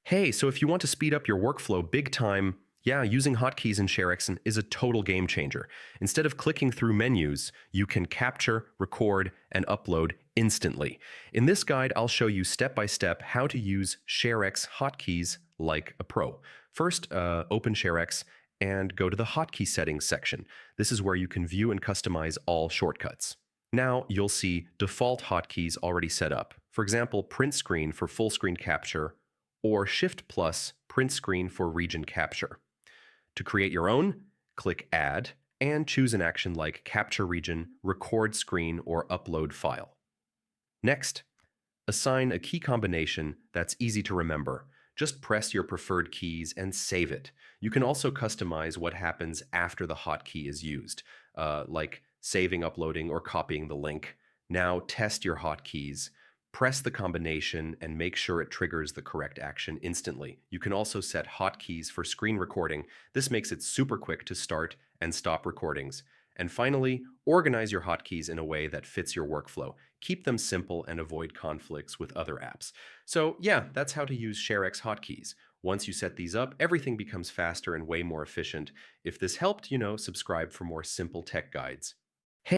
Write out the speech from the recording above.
Hey, so if you want to speed up your workflow big time, yeah, using hotkeys in ShareX is a total game changer. Instead of clicking through menus, you can capture, record, and upload instantly. In this guide, I'll show you step by step how to use ShareX hotkeys like a pro. First, open ShareX and go to the hotkey settings section. This is where you can view and customize all shortcuts. Now you'll see default hotkeys already set up. For example, print screen for full screen capture or Shift plus print screen for region capture. To create your own, click Add and choose an action like Capture Region, Record Screen, or Upload File. Next, assign a key combination that's easy to remember. Just press your preferred keys and save it. You can also customize what happens after the hotkey is used, like saving, uploading, or copying the link. Now test your hotkeys. Press the combination and make sure it triggers the correct action instantly. You can also set hotkeys for screen recording. This makes it super quick to start and stop recordings. And finally, organize your hotkeys in a way that fits your workflow. Keep them simple and avoid conflicts with other apps. So yeah, that's how to use ShareX hotkeys. Once you set these up, everything becomes faster and way more efficient. If this helped, subscribe for more simple tech guides.